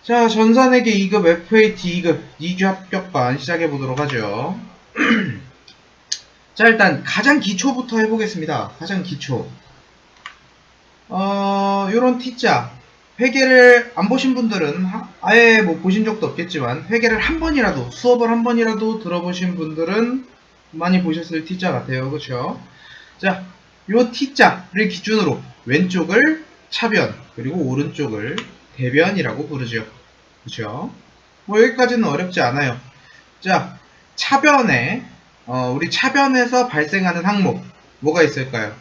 자, 전산회계 2급 FAT 2급 2주 합격반 시작해보도록 하죠. 자, 일단 가장 기초부터 해보겠습니다. 가장 기초. 요런 T자. 회계를 안 보신 분들은 아예 뭐 보신 적도 없겠지만 회계를 한 번이라도, 수업을 한 번이라도 들어보신 분들은 많이 보셨을 T자 같아요. 그쵸? 자, 요 T자를 기준으로 왼쪽을 차변, 그리고 오른쪽을 대변이라고 부르죠. 그쵸? 뭐 여기까지는 어렵지 않아요. 자, 차변에 우리 차변에서 발생하는 항목 뭐가 있을까요?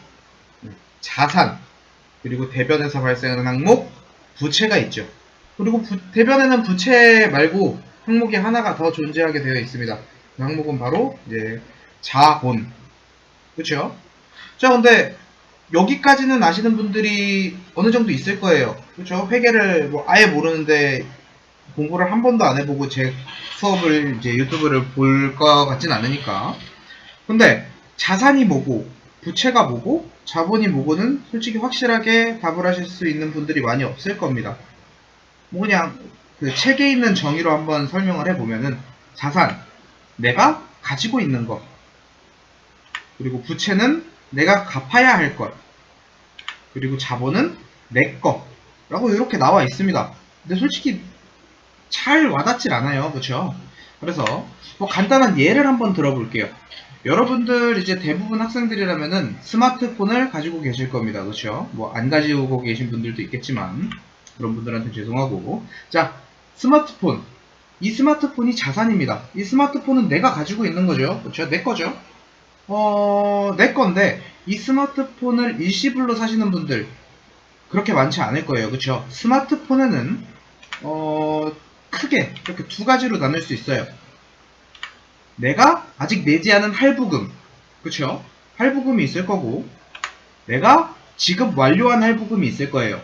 자산, 그리고 대변에서 발생하는 항목 부채가 있죠. 그리고 대변에는 부채 말고 항목이 하나가 더 존재하게 되어 있습니다. 그 항목은 바로 이제 자본. 그렇죠? 자, 근데 여기까지는 아시는 분들이 어느 정도 있을 거예요. 그렇죠? 회계를 뭐 아예 모르는데 공부를 한 번도 안 해보고 제 수업을 이제 유튜브를 볼 것 같진 않으니까. 근데 자산이 뭐고 부채가 뭐고 자본이 뭐고는 솔직히 확실하게 답을 하실 수 있는 분들이 많이 없을 겁니다. 뭐 그냥 그 책에 있는 정의로 한번 설명을 해보면은 자산, 내가 가지고 있는 것, 그리고 부채는 내가 갚아야 할 것, 그리고 자본은 내 거라고 이렇게 나와 있습니다. 근데 솔직히 잘 와닿질 않아요. 그렇죠? 그래서 뭐 간단한 예를 한번 들어볼게요. 여러분들 이제 대부분 학생들이라면은 스마트폰을 가지고 계실 겁니다. 그렇죠? 뭐 안 가지고 계신 분들도 있겠지만 그런 분들한테 죄송하고. 자, 스마트폰. 이 스마트폰이 자산입니다. 이 스마트폰은 내가 가지고 있는 거죠. 그렇죠? 내 거죠. 내 건데 이 스마트폰을 일시불로 사시는 분들 그렇게 많지 않을 거예요. 그렇죠? 스마트폰에는 크게 이렇게 두 가지로 나눌 수 있어요. 내가 아직 내지 않은 할부금, 그쵸? 할부금이 있을 거고, 내가 지급 완료한 할부금이 있을 거예요.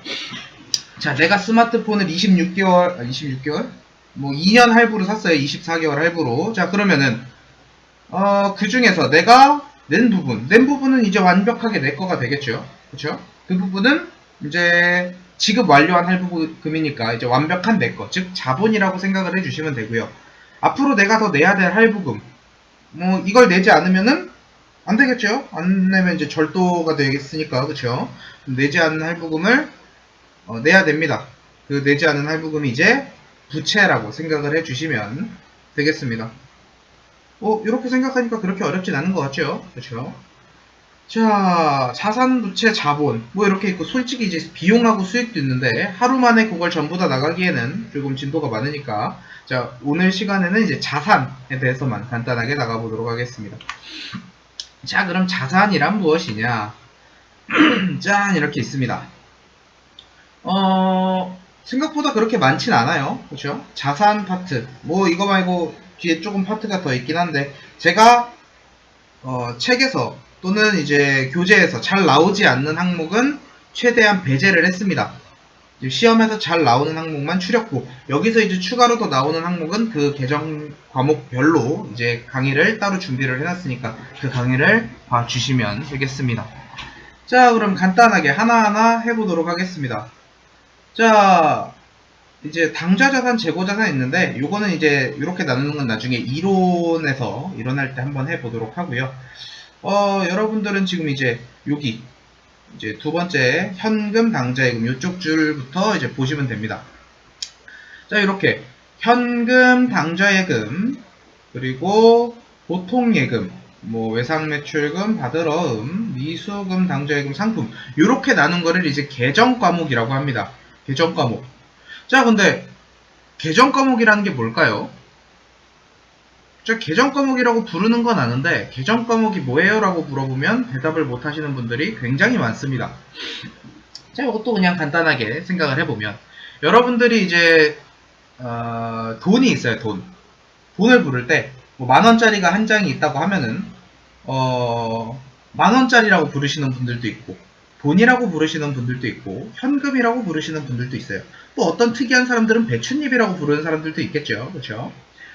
자, 내가 스마트폰을 26개월? 뭐 2년 할부로 샀어요. 24개월 할부로. 자, 그러면은 그 중에서 내가 낸 부분은 이제 완벽하게 내 거가 되겠죠. 그쵸? 그 부분은 이제 지급 완료한 할부금이니까 이제 완벽한 내 거, 즉 자본이라고 생각을 해주시면 되고요. 앞으로 내가 더 내야 될 할부금, 뭐 이걸 내지 않으면은 안 되겠죠. 안 내면 이제 절도가 되겠으니까, 그쵸? 내지 않은 할부금을 내야 됩니다. 그 내지 않은 할부금이 이제 부채라고 생각을 해주시면 되겠습니다. 이렇게 생각하니까 그렇게 어렵진 않은 것 같죠? 그쵸? 자, 자산, 부채, 자본 뭐 이렇게 있고 솔직히 이제 비용하고 수익도 있는데 하루 만에 그걸 전부 다 나가기에는 조금 진도가 많으니까 자, 오늘 시간에는 이제 자산에 대해서만 간단하게 나가보도록 하겠습니다. 자, 그럼 자산이란 무엇이냐? 짠, 이렇게 있습니다. 생각보다 그렇게 많진 않아요. 그렇죠? 자산 파트 뭐 이거 말고 뒤에 조금 파트가 더 있긴 한데 제가 책에서 또는 이제 교재에서 잘 나오지 않는 항목은 최대한 배제를 했습니다. 시험에서 잘 나오는 항목만 추렸고 여기서 이제 추가로 더 나오는 항목은 그 계정 과목별로 이제 강의를 따로 준비를 해놨으니까 그 강의를 봐주시면 되겠습니다. 자, 그럼 간단하게 하나하나 해보도록 하겠습니다. 자, 이제 당좌자산, 재고자산 있는데 요거는 이제 이렇게 나누는 건 나중에 이론에서 일어날 때 한번 해보도록 하고요. 여러분들은 지금 이제 여기 이제 두 번째 현금 당좌예금 이쪽 줄부터 이제 보시면 됩니다. 자, 이렇게 현금 당좌예금 그리고 보통예금 뭐 외상매출금, 받으러음, 미수금, 당좌예금, 상품 이렇게 나눈 거를 이제 계정 과목이라고 합니다. 계정 과목. 자, 근데 계정 과목이라는 게 뭘까요? 계정 과목이라고 부르는 건 아는데 계정 과목이 뭐예요? 라고 물어보면 대답을 못 하시는 분들이 굉장히 많습니다. 자, 이것도 그냥 간단하게 생각을 해보면 여러분들이 이제 돈이 있어요. 돈을 부를 때 뭐 만원짜리가 한 장이 있다고 하면은 만원짜리라고 부르시는 분들도 있고 돈이라고 부르시는 분들도 있고 현금이라고 부르시는 분들도 있어요. 또 어떤 특이한 사람들은 배춧잎이라고 부르는 사람들도 있겠죠. 그렇죠?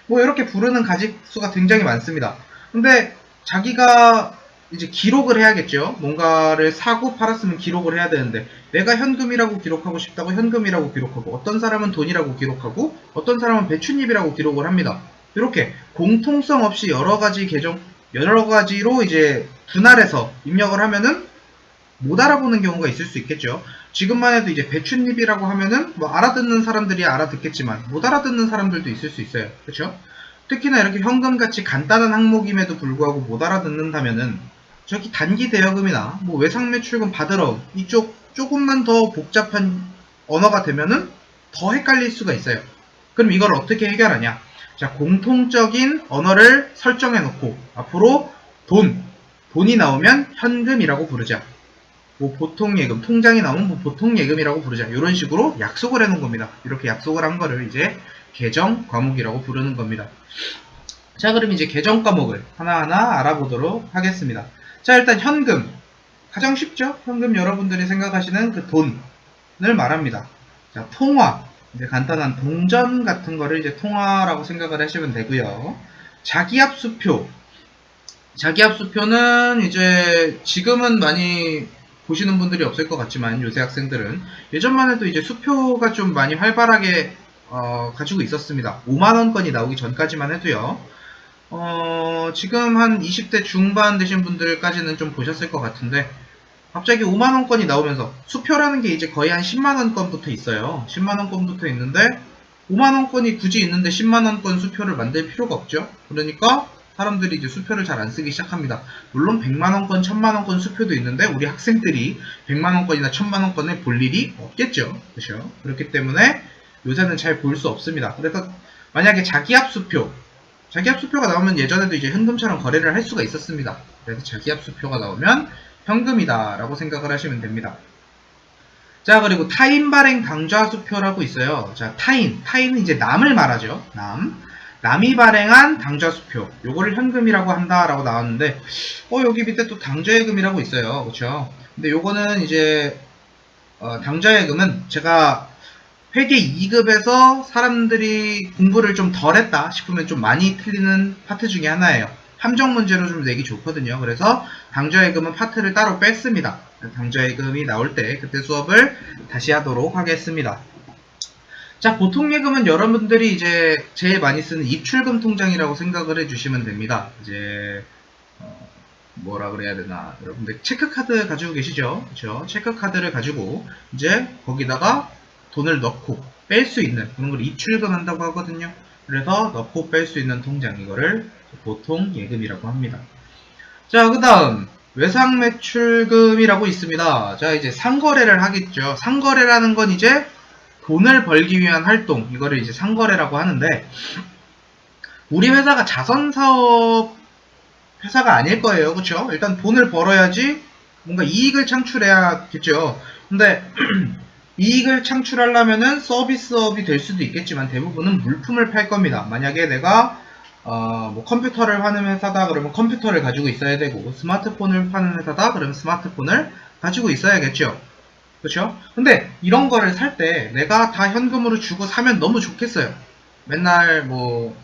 뭐 이렇게 부르는 가짓수가 굉장히 많습니다. 근데 자기가 이제 기록을 해야겠죠. 뭔가를 사고 팔았으면 기록을 해야 되는데 내가 현금이라고 기록하고 싶다고 현금이라고 기록하고 어떤 사람은 돈이라고 기록하고 어떤 사람은 배춧잎이라고 기록을 합니다. 이렇게 공통성 없이 여러 가지 계정 여러 가지로 이제 분할해서 입력을 하면은 못 알아보는 경우가 있을 수 있겠죠. 지금만 해도 이제 배춧잎이라고 하면은 뭐 알아듣는 사람들이 알아듣겠지만 못 알아듣는 사람들도 있을 수 있어요. 그렇죠? 특히나 이렇게 현금같이 간단한 항목임에도 불구하고 못 알아듣는다면은 저기 단기 대여금이나 뭐 외상매출금 받으러 이쪽 조금만 더 복잡한 언어가 되면은 더 헷갈릴 수가 있어요. 그럼 이걸 어떻게 해결하냐? 자, 공통적인 언어를 설정해 놓고 앞으로 돈이 나오면 현금이라고 부르자. 뭐 보통 예금, 통장이 나오면 뭐 보통 예금이라고 부르자. 이런 식으로 약속을 해놓은 겁니다. 이렇게 약속을 한 거를 이제 계정 과목이라고 부르는 겁니다. 자, 그럼 이제 계정 과목을 하나하나 알아보도록 하겠습니다. 자, 일단 현금. 가장 쉽죠? 현금 여러분들이 생각하시는 그 돈을 말합니다. 자, 통화. 이제 간단한 동전 같은 거를 이제 통화라고 생각을 하시면 되고요. 자기압수표. 자기압수표는 이제 지금은 많이 보시는 분들이 없을 것 같지만 요새 학생들은 예전만 해도 이제 수표가 좀 많이 활발하게 가지고 있었습니다. 5만원권이 나오기 전까지만 해도요. 지금 한 20대 중반 되신 분들까지는 좀 보셨을 것 같은데 갑자기 5만원권이 나오면서 수표라는 게 이제 거의 한 10만원권부터 있어요. 10만원권부터 있는데 5만원권이 굳이 있는데 10만원권 수표를 만들 필요가 없죠. 그러니까 사람들이 이제 수표를 잘 안 쓰기 시작합니다. 물론 100만원권, 1000만원권 수표도 있는데 우리 학생들이 100만원권이나 1000만원권을 볼 일이 없겠죠. 그렇죠? 그렇기 때문에 요새는 잘 볼 수 없습니다. 그래서 만약에 자기압수표가 나오면 예전에도 이제 현금처럼 거래를 할 수가 있었습니다. 그래서 자기압수표가 나오면 현금이다 라고 생각을 하시면 됩니다. 자, 그리고 타인 발행 당좌수표라고 있어요. 자, 타인은 이제 남을 말하죠. 남이 발행한 당좌수표, 요거를 현금이라고 한다라고 나왔는데, 여기 밑에 또 당좌예금이라고 있어요. 그렇죠? 근데 요거는 이제 당좌예금은 제가 회계 2급에서 사람들이 공부를 좀 덜 했다 싶으면 좀 많이 틀리는 파트 중에 하나예요. 함정 문제로 좀 내기 좋거든요. 그래서 당좌예금은 파트를 따로 뺐습니다. 당좌예금이 나올 때 그때 수업을 다시 하도록 하겠습니다. 자, 보통 예금은 여러분들이 이제 제일 많이 쓰는 입출금 통장이라고 생각을 해주시면 됩니다. 이제 뭐라 그래야 되나, 여러분들 체크카드 가지고 계시죠? 그렇죠? 체크카드를 가지고 이제 거기다가 돈을 넣고 뺄 수 있는 그런 걸 입출금 한다고 하거든요. 그래서 넣고 뺄 수 있는 통장, 이거를 보통 예금이라고 합니다. 자, 그 다음 외상매출금이라고 있습니다. 자, 이제 상거래를 하겠죠. 상거래라는 건 이제 돈을 벌기 위한 활동, 이거를 이제 상거래라고 하는데, 우리 회사가 자선사업 회사가 아닐 거예요. 그쵸? 일단 돈을 벌어야지 뭔가 이익을 창출해야겠죠. 근데 이익을 창출하려면은 서비스업이 될 수도 있겠지만 대부분은 물품을 팔 겁니다. 만약에 내가 뭐 컴퓨터를 파는 회사다 그러면 컴퓨터를 가지고 있어야 되고, 스마트폰을 파는 회사다 그러면 스마트폰을 가지고 있어야겠죠. 그렇죠? 근데 이런 거를 살 때 내가 다 현금으로 주고 사면 너무 좋겠어요. 맨날 뭐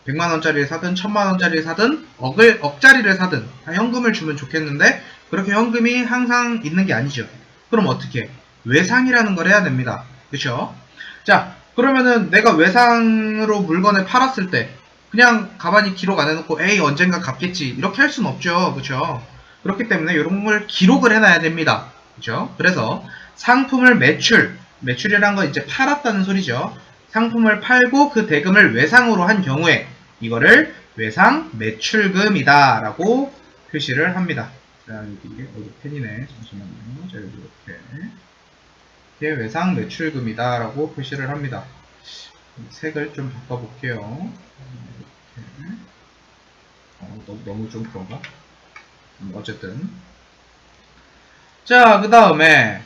100만원짜리를 사든 1000만원짜리를 사든 억짜리를 사든 다 현금을 주면 좋겠는데 그렇게 현금이 항상 있는 게 아니죠. 그럼 어떻게? 외상이라는 걸 해야 됩니다. 그렇죠? 자, 그러면은 내가 외상으로 물건을 팔았을 때 그냥 가만히 기록 안 해놓고 에이 언젠가 갚겠지 이렇게 할 수는 없죠. 그렇죠? 그렇기 때문에 이런 걸 기록을 해놔야 됩니다. 그렇죠? 그래서 상품을 매출이란 건 이제 팔았다는 소리죠. 상품을 팔고 그 대금을 외상으로 한 경우에 이거를 외상 매출금이다 라고 표시를 합니다. 자, 여기 펜이네. 잠시만요. 자, 이렇게 외상 매출금이다 라고 표시를 합니다. 색을 좀 바꿔볼게요. 이렇게. 너무 좀 그런가? 어쨌든. 자, 그 다음에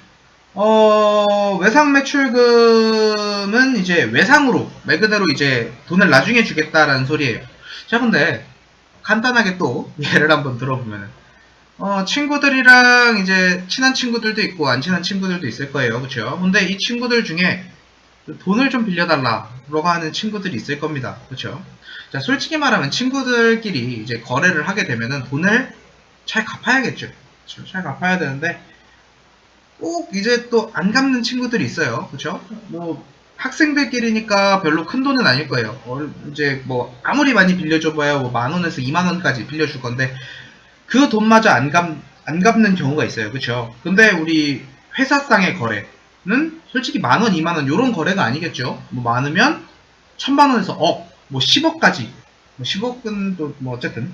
외상 매출금은 이제 외상으로 말 그대로 이제 돈을 나중에 주겠다라는 소리예요. 자, 근데 간단하게 또 예를 한번 들어보면은 친구들이랑 이제 친한 친구들도 있고 안 친한 친구들도 있을 거예요. 그렇죠? 근데 이 친구들 중에 돈을 좀 빌려달라고 하는 친구들이 있을 겁니다. 그렇죠? 자, 솔직히 말하면 친구들끼리 이제 거래를 하게 되면은 돈을 잘 갚아야겠죠. 그쵸? 잘 갚아야 되는데 꼭 이제 또 안 갚는 친구들이 있어요. 그쵸? 뭐 학생들끼리니까 별로 큰 돈은 아닐 거예요. 이제 뭐 아무리 많이 빌려줘봐야 뭐 10,000원에서 20,000원까지 빌려줄 건데 그 돈마저 안 갚는 경우가 있어요. 그쵸? 근데 우리 회사상의 거래는 솔직히 10,000원, 20,000원 요런 거래가 아니겠죠. 뭐 많으면 1,000,000원에서 억, 뭐 10억까지. 뭐 10억은 또 뭐 어쨌든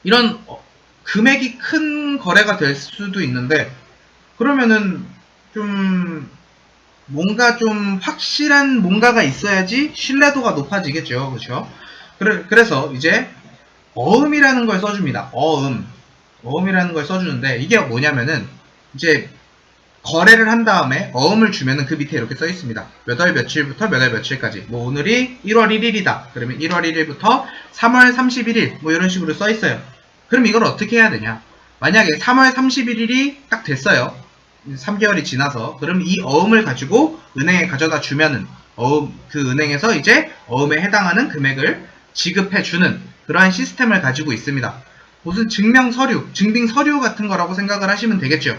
이런 금액이 큰 거래가 될 수도 있는데 그러면은 좀 뭔가 좀 확실한 뭔가가 있어야지 신뢰도가 높아지겠죠. 그쵸? 그래서 이제 어음이라는 걸 써줍니다. 어음이라는 걸 써주는데 이게 뭐냐면은 이제 거래를 한 다음에 어음을 주면은 그 밑에 이렇게 써 있습니다. 몇 월 며칠부터 몇 월 며칠까지. 뭐 오늘이 1월 1일이다. 그러면 1월 1일부터 3월 31일 뭐 이런 식으로 써 있어요. 그럼 이걸 어떻게 해야 되냐? 만약에 3월 31일이 딱 됐어요. 3개월이 지나서 그럼 이 어음을 가지고 은행에 가져다 주면은 그 은행에서 이제 어음에 해당하는 금액을 지급해 주는 그러한 시스템을 가지고 있습니다. 무슨 증명 서류, 증빙 서류 같은 거라고 생각을 하시면 되겠죠.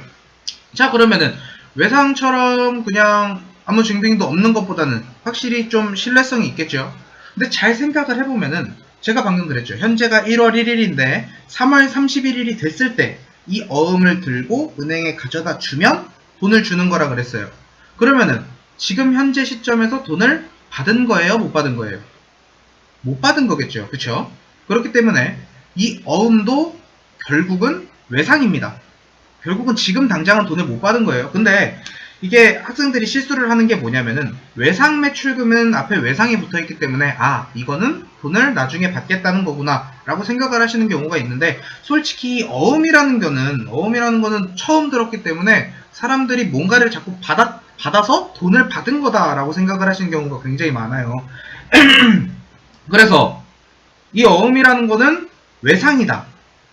자, 그러면은 외상처럼 그냥 아무 증빙도 없는 것보다는 확실히 좀 신뢰성이 있겠죠. 근데 잘 생각을 해보면은 제가 방금 그랬죠. 현재가 1월 1일인데 3월 31일이 됐을 때 이 어음을 들고 은행에 가져다 주면 돈을 주는 거라 그랬어요. 그러면은 지금 현재 시점에서 돈을 받은 거예요? 못 받은 거예요? 못 받은 거겠죠. 그쵸? 그렇기 때문에 이 어음도 결국은 외상입니다. 결국은 지금 당장은 돈을 못 받은 거예요. 근데 이게 학생들이 실수를 하는 게 뭐냐면은 외상 매출금은 앞에 외상이 붙어있기 때문에 아 이거는 돈을 나중에 받겠다는 거구나 라고 생각을 하시는 경우가 있는데 솔직히 어음이라는 거는 처음 들었기 때문에 사람들이 뭔가를 자꾸 받아서 돈을 받은 거다라고 생각을 하시는 경우가 굉장히 많아요. 그래서 이 어음이라는 거는 외상이다.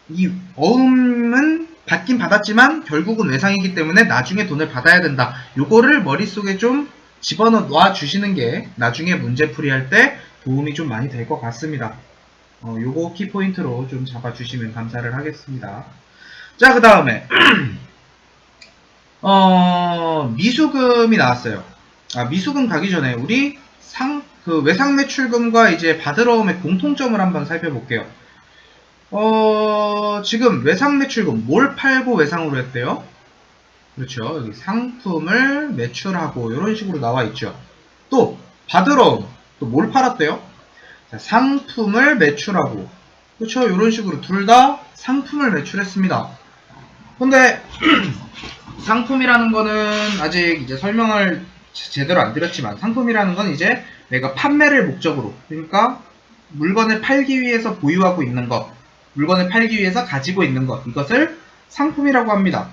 이 어음은 받긴 받았지만 결국은 외상이기 때문에 나중에 돈을 받아야 된다. 요거를 머릿속에 좀 집어넣어 주시는 게 나중에 문제풀이 할 때 도움이 좀 많이 될 것 같습니다. 요거 키포인트로 좀 잡아주시면 감사를 하겠습니다. 자, 그 다음에 미수금이 나왔어요. 미수금 가기 전에 우리 그 외상 매출금과 이제 받으러 오의 공통점을 한번 살펴볼게요. 지금 외상 매출금 뭘 팔고 외상으로 했대요? 그렇죠. 여기 상품을 매출하고 이런 식으로 나와 있죠. 또 받으러 또 뭘 팔았대요? 자, 상품을 매출하고 그렇죠. 이런 식으로 둘 다 상품을 매출했습니다. 근데 상품이라는 거는 아직 이제 설명을 제대로 안 드렸지만 상품이라는 건 이제 내가 판매를 목적으로 그러니까 물건을 팔기 위해서 보유하고 있는 것 물건을 팔기 위해서 가지고 있는 것 이것을 상품이라고 합니다.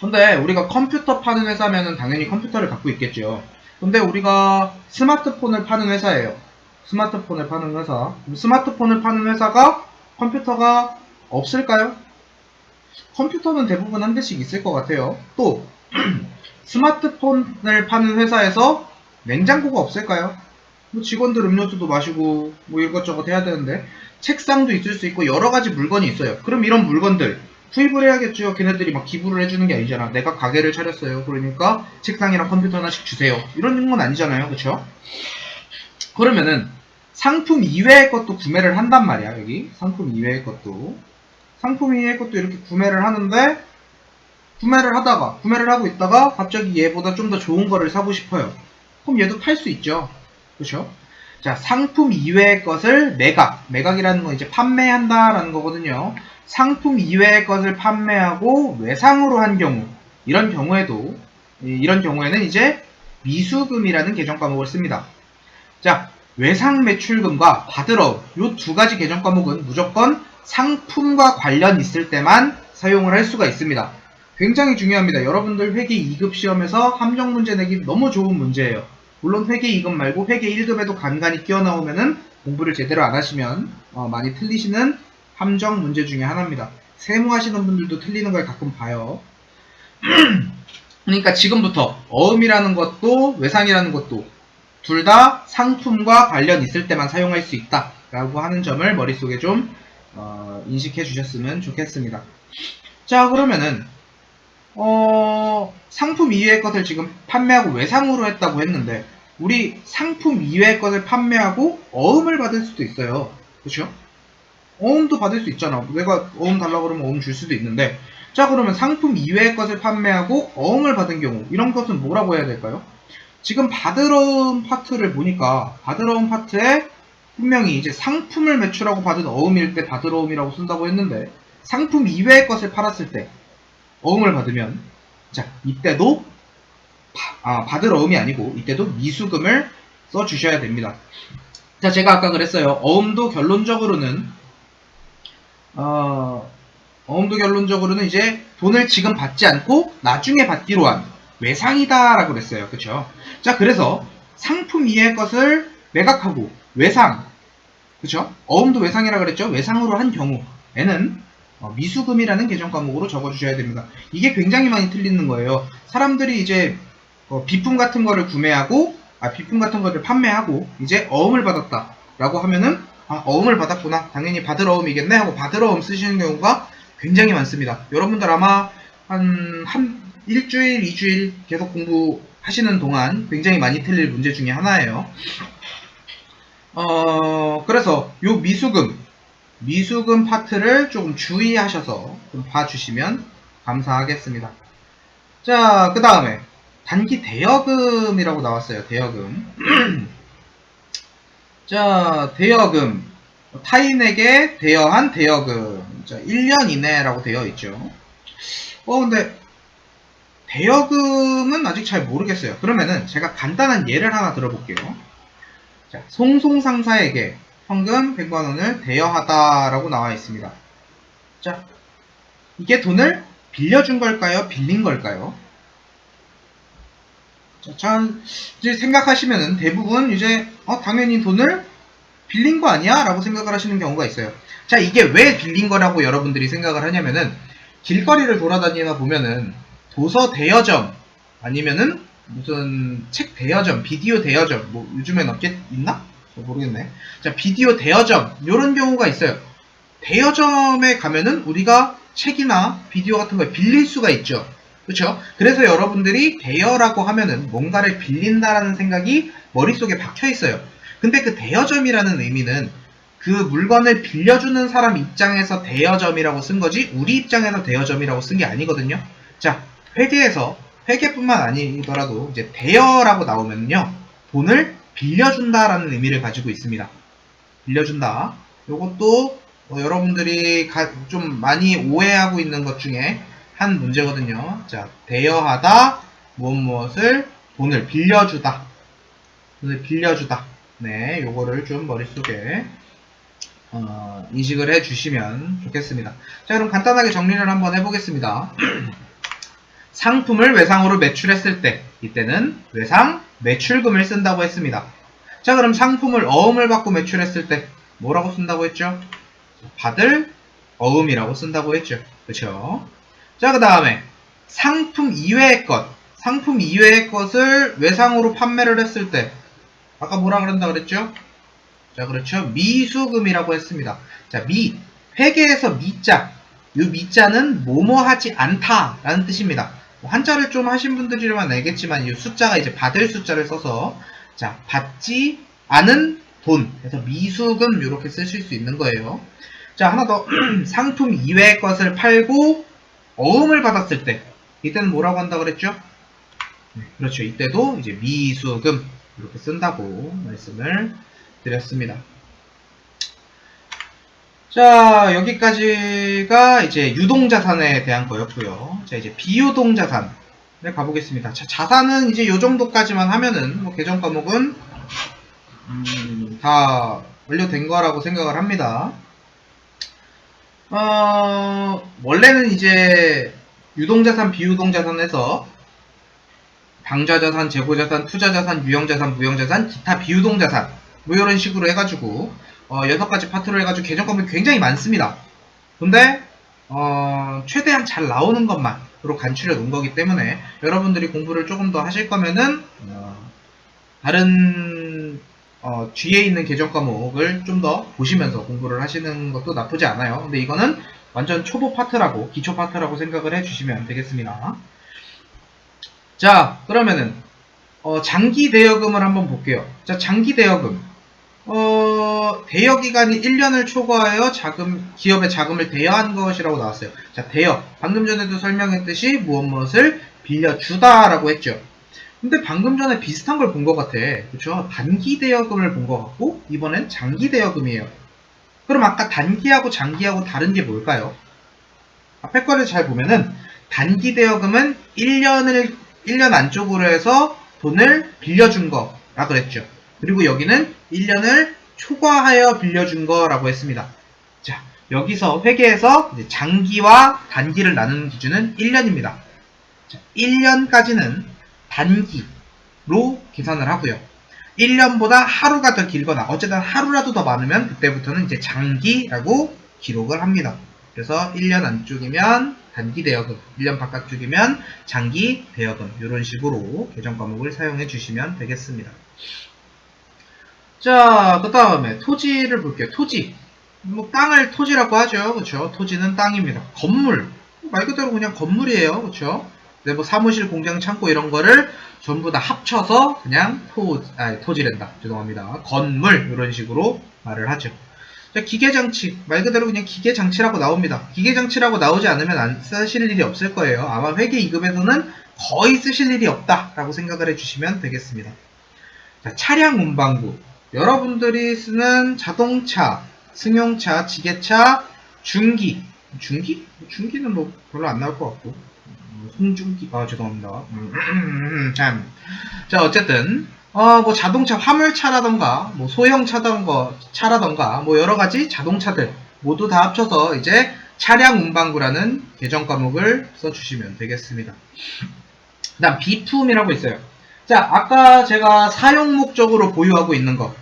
근데 우리가 컴퓨터 파는 회사면은 당연히 컴퓨터를 갖고 있겠죠. 근데 우리가 스마트폰을 파는 회사예요. 스마트폰을 파는 회사. 스마트폰을 파는 회사가 컴퓨터가 없을까요? 컴퓨터는 대부분 한 대씩 있을 것 같아요. 또 스마트폰을 파는 회사에서 냉장고가 없을까요? 뭐 직원들 음료수도 마시고 뭐 이것저것 해야 되는데 책상도 있을 수 있고 여러 가지 물건이 있어요. 그럼 이런 물건들 구입을 해야겠죠. 걔네들이 막 기부를 해주는 게 아니잖아. 내가 가게를 차렸어요. 그러니까 책상이랑 컴퓨터 하나씩 주세요. 이런 건 아니잖아요. 그쵸? 그러면은 상품 이외의 것도 구매를 한단 말이야. 여기 상품 이외의 것도 이렇게 구매를 하는데 구매를 하고 있다가 갑자기 얘보다 좀 더 좋은 거를 사고 싶어요. 그럼 얘도 팔 수 있죠. 그렇죠? 자, 상품 이외의 것을 매각이라는 건 이제 판매한다라는 거거든요. 상품 이외의 것을 판매하고 외상으로 한 경우, 이런 경우에는 이제 미수금이라는 계정 과목을 씁니다. 자, 외상 매출금과 받으러 이 두 가지 계정 과목은 무조건 상품과 관련 있을 때만 사용을 할 수가 있습니다. 굉장히 중요합니다. 여러분들 회계 2급 시험에서 함정 문제 내기 너무 좋은 문제예요. 물론 회계 2급 말고 회계 1급에도 간간히 끼어 나오면은 공부를 제대로 안 하시면 많이 틀리시는 함정 문제 중에 하나입니다. 세무 하시는 분들도 틀리는 걸 가끔 봐요. 그러니까 지금부터 어음이라는 것도 외상이라는 것도 둘 다 상품과 관련 있을 때만 사용할 수 있다 라고 하는 점을 머릿속에 좀 인식해 주셨으면 좋겠습니다. 자, 그러면은 상품 이외의 것을 지금 판매하고 외상으로 했다고 했는데 우리 상품 이외의 것을 판매하고 어음을 받을 수도 있어요. 그렇죠? 어음도 받을 수 있잖아. 내가 어음 달라고 그러면 어음 줄 수도 있는데, 자, 그러면 상품 이외의 것을 판매하고 어음을 받은 경우 이런 것은 뭐라고 해야 될까요? 지금 받으러온 파트를 보니까 받으러온 파트에 분명히 이제 상품을 매출하고 받은 어음일 때 받으러옴이라고 쓴다고 했는데, 상품 이외의 것을 팔았을 때 어음을 받으면, 자, 이때도 받으러음이 아니고 이때도 미수금을 써주셔야 됩니다. 자, 제가 아까 그랬어요. 어음도 결론적으로는 이제 돈을 지금 받지 않고 나중에 받기로 한 외상이다라고 그랬어요. 그쵸? 자, 그래서 상품 이외의 것을 매각하고 외상, 그쵸? 어음도 외상이라 그랬죠? 외상으로 한 경우에는 미수금이라는 계정 과목으로 적어주셔야 됩니다. 이게 굉장히 많이 틀리는 거예요. 사람들이 이제 비품 같은 거를 비품 같은 거를 판매하고 이제 어음을 받았다 라고 하면은 어음을 받았구나, 당연히 받을 어음이겠네 하고 받을 어음 쓰시는 경우가 굉장히 많습니다. 여러분들 아마 한 일주일, 2주일 계속 공부하시는 동안 굉장히 많이 틀릴 문제 중에 하나예요. 그래서 요 미수금 파트를 조금 주의하셔서 좀 봐주시면 감사하겠습니다. 자, 그 다음에 단기 대여금이라고 나왔어요. 대여금. 자, 대여금. 타인에게 대여한 대여금. 자, 1년 이내라고 되어 있죠. 근데 대여금은 아직 잘 모르겠어요. 그러면은 제가 간단한 예를 하나 들어볼게요. 자, 송송상사에게 현금 100만원을 대여하다라고 나와 있습니다. 자, 이게 돈을 빌려준 걸까요? 빌린 걸까요? 자, 이제 생각하시면은 대부분 이제 당연히 돈을 빌린 거 아니야? 라고 생각을 하시는 경우가 있어요. 자, 이게 왜 빌린 거라고 여러분들이 생각을 하냐면은 길거리를 돌아다니다 보면은 도서 대여점 아니면은 무슨 책 대여점, 비디오 대여점, 뭐 요즘엔 있나? 모르겠네. 자, 비디오 대여점 이런 경우가 있어요. 대여점에 가면은 우리가 책이나 비디오 같은 걸 빌릴 수가 있죠. 그렇죠? 그래서 여러분들이 대여라고 하면은 뭔가를 빌린다라는 생각이 머릿속에 박혀 있어요. 근데 그 대여점이라는 의미는 그 물건을 빌려주는 사람 입장에서 대여점이라고 쓴 거지 우리 입장에서 대여점이라고 쓴 게 아니거든요. 자, 회계뿐만 아니더라도 이제 대여라고 나오면요, 돈을 빌려준다라는 의미를 가지고 있습니다. 빌려준다. 요것도 여러분들이 좀 많이 오해하고 있는 것 중에 한 문제거든요. 자, 대여하다, 무엇을 돈을 빌려주다. 돈을 빌려주다. 네, 요거를 좀 머릿속에 인식을 해주시면 좋겠습니다. 자, 그럼 간단하게 정리를 한번 해보겠습니다. 상품을 외상으로 매출했을 때, 이때는 외상 매출금을 쓴다고 했습니다. 자, 그럼 상품을 어음을 받고 매출했을 때 뭐라고 쓴다고 했죠? 받을 어음이라고 쓴다고 했죠. 그쵸? 자, 그 다음에 상품 이외의 것을 외상으로 판매를 했을 때 아까 뭐라 그런다 그랬죠? 자, 그렇죠. 미수금이라고 했습니다. 자, 회계에서 미자. 이 미자는 뭐뭐 하지 않다 라는 뜻입니다. 한자를 좀 하신 분들이라면 알겠지만 이 숫자가 이제 받을 숫자를 써서 자, 받지 않은 돈. 그래서 미수금 이렇게 쓰실 수 있는 거예요. 자, 하나 더. 상품 이외의 것을 팔고 어음을 받았을 때 이때는 뭐라고 한다 그랬죠? 네, 그렇죠. 이때도 이제 미수금 이렇게 쓴다고 말씀을 드렸습니다. 자, 여기까지가 이제 유동자산에 대한 거였고요. 자, 이제 비유동자산에 가보겠습니다. 자, 자산은 이제 요 정도까지만 하면은 뭐 계정 과목은 다 완료된 거라고 생각을 합니다. 원래는 이제 유동자산, 비유동자산에서 당좌자산, 재고자산, 투자자산, 유형자산, 무형자산, 기타 비유동자산 뭐 이런 식으로 해가지고 6가지 파트로 해가지고 계정 과목이 굉장히 많습니다. 근데 최대한 잘 나오는 것만으로 간추려 놓은 거기 때문에 여러분들이 공부를 조금 더 하실 거면은 다른 뒤에 있는 계정 과목을 좀 더 보시면서 공부를 하시는 것도 나쁘지 않아요. 근데 이거는 완전 초보 파트라고, 기초 파트라고 생각을 해주시면 되겠습니다. 자, 그러면은 장기 대여금을 한번 볼게요. 자, 장기 대여금. 대여 기간이 1년을 초과하여 기업의 자금을 대여한 것이라고 나왔어요. 자, 대여. 방금 전에도 설명했듯이 무엇을 빌려주다라고 했죠. 근데 방금 전에 비슷한 걸 본 것 같아. 그쵸? 단기 대여금을 본 것 같고, 이번엔 장기 대여금이에요. 그럼 아까 단기하고 장기하고 다른 게 뭘까요? 앞에 거를 잘 보면은, 단기 대여금은 1년 안쪽으로 해서 돈을 빌려준 거라 그랬죠. 그리고 여기는 1년을 초과하여 빌려준 거라고 했습니다. 자, 여기서 회계에서 장기와 단기를 나누는 기준은 1년입니다. 자, 1년까지는 단기로 계산을 하고요. 1년보다 하루가 더 길거나 어쨌든 하루라도 더 많으면 그때부터는 이제 장기라고 기록을 합니다. 그래서 1년 안쪽이면 단기 대여금, 1년 바깥쪽이면 장기 대여금 이런 식으로 계정 과목을 사용해 주시면 되겠습니다. 자, 그 다음에 토지를 볼게요. 토지. 뭐 땅을 토지라고 하죠. 그렇죠? 토지는 땅입니다. 건물. 말 그대로 그냥 건물이에요. 그렇죠? 근데 뭐 사무실, 공장, 창고 이런 거를 전부 다 합쳐서 그냥 토지랜다. 죄송합니다. 건물 이런 식으로 말을 하죠. 자, 기계장치. 말 그대로 그냥 기계장치라고 나옵니다. 기계장치라고 나오지 않으면 안 쓰실 일이 없을 거예요. 아마 회계 2급에서는 거의 쓰실 일이 없다라고 생각을 해주시면 되겠습니다. 자, 차량 운반구. 여러분들이 쓰는 자동차, 승용차, 지게차, 중기. 중기? 중기는 뭐 별로 안 나올 것 같고. 송중기. 죄송합니다. 자, 어쨌든 뭐 자동차 화물차라던가 뭐 소형차라던가 뭐 여러가지 자동차들 모두 다 합쳐서 이제 차량 운반구라는 계정 과목을 써주시면 되겠습니다. 그 다음 비품이라고 있어요. 자, 아까 제가 사용 목적으로 보유하고 있는 거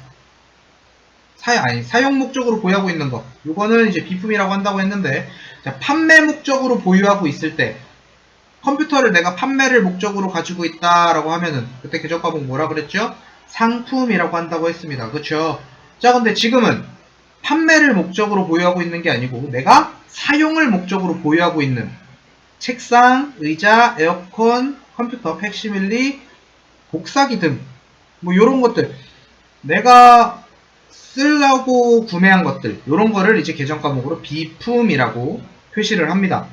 사용 목적으로 보유하고 있는 거 요거는 이제 비품이라고 한다고 했는데, 자, 판매 목적으로 보유하고 있을 때 컴퓨터를 내가 판매를 목적으로 가지고 있다라고 하면은 그때 계정 과목 뭐라 그랬죠? 상품이라고 한다고 했습니다. 그쵸? 자, 근데 지금은 판매를 목적으로 보유하고 있는 게 아니고 내가 사용을 목적으로 보유하고 있는 책상, 의자, 에어컨, 컴퓨터, 팩시밀리, 복사기 등 뭐 요런 것들 내가 쓰려고 구매한 것들 요런 거를 이제 계정 과목으로 비품이라고 표시를 합니다.